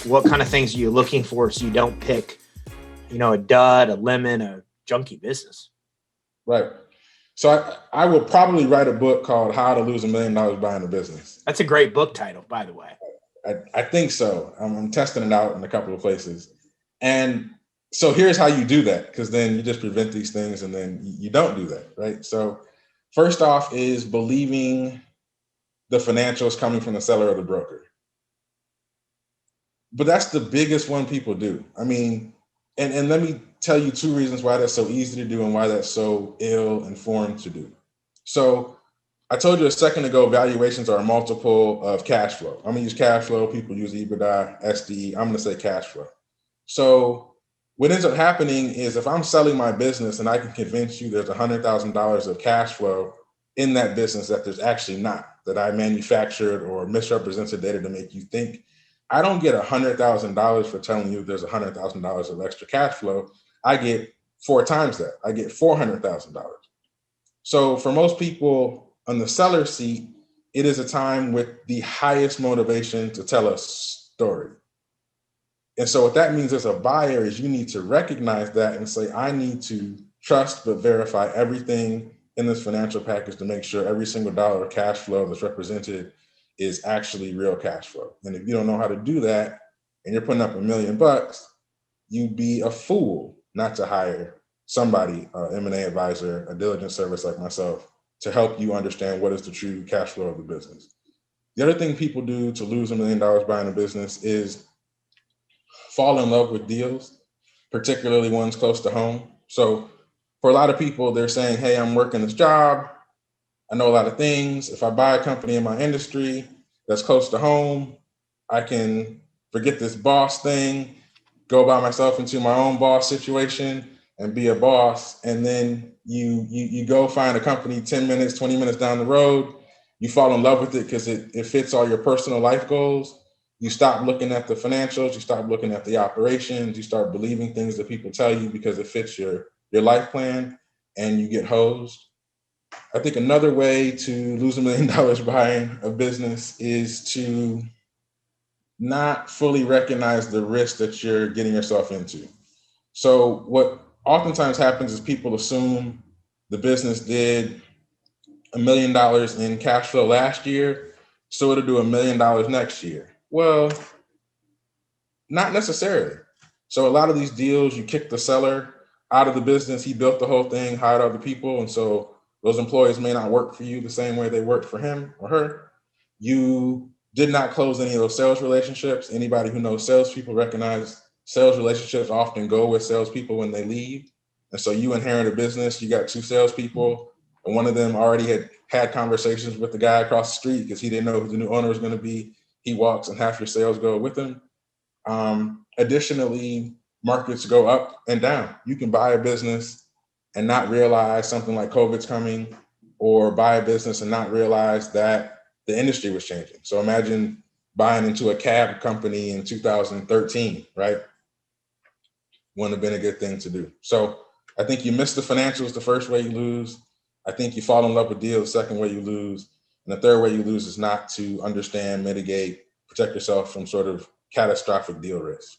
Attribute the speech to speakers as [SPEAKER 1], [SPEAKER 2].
[SPEAKER 1] what kind of things are you looking for so you don't pick, a dud, a lemon, a junky business?
[SPEAKER 2] Right. So I will probably write a book called How to Lose $1 Million Buying a Business.
[SPEAKER 1] That's a great book title, by the way.
[SPEAKER 2] I think so. I'm testing it out in a couple of places. And so here's how you do that, because then you just prevent these things and then you don't do that, right? So first off is believing the financials coming from the seller or the broker. But that's the biggest one people do. I mean, and let me tell you 2 reasons why that's so easy to do and why that's so ill-informed to do. So I told you a second ago, valuations are a multiple of cash flow. I'm gonna use cash flow. People use EBITDA, SDE. I'm gonna say cash flow. So what ends up happening is if I'm selling my business and I can convince you there's $100,000 of cash flow in that business that there's actually not, that I manufactured or misrepresented data to make you think, I don't get $100,000 for telling you there's $100,000 of extra cash flow. I get 4 times that. I get $400,000. So for most people on the seller seat, it is a time with the highest motivation to tell a story. And so what that means as a buyer is you need to recognize that and say, I need to trust but verify everything in this financial package to make sure every single dollar of cash flow that's represented is actually real cash flow. And if you don't know how to do that and you're putting up $1 million, you'd be a fool not to hire somebody, M&A advisor, a diligence service like myself, to help you understand what is the true cash flow of the business. The other thing people do to lose $1 million buying a business is fall in love with deals, particularly ones close to home. So for a lot of people, they're saying, hey, I'm working this job. I know a lot of things. If I buy a company in my industry that's close to home, I can forget this boss thing, go by myself into my own boss situation and be a boss. And then you go find a company 10 minutes, 20 minutes down the road. You fall in love with it because it fits all your personal life goals. You stop looking at the financials, you stop looking at the operations, you start believing things that people tell you because it fits your life plan, and you get hosed. I think another way to lose $1 million buying a business is to not fully recognize the risk that you're getting yourself into. So what oftentimes happens is people assume the business did $1 million in cash flow last year, so it'll do $1 million next year. Well, not necessarily. So a lot of these deals, you kick the seller out of the business. He built the whole thing, hired other people. And so those employees may not work for you the same way they work for him or her. You did not close any of those sales relationships. Anybody who knows salespeople recognize sales relationships often go with salespeople when they leave. And so you inherit a business, you got 2 salespeople, and one of them already had conversations with the guy across the street because he didn't know who the new owner was going to be. He walks and half your sales go with him. Additionally, markets go up and down. You can buy a business and not realize something like COVID's coming, or buy a business and not realize that the industry was changing. So imagine buying into a cab company in 2013, right? Wouldn't have been a good thing to do. So I think you miss the financials the first way you lose. I think you fall in love with deals the second way you lose. And the third way you lose is not to understand, mitigate, protect yourself from sort of catastrophic deal risk.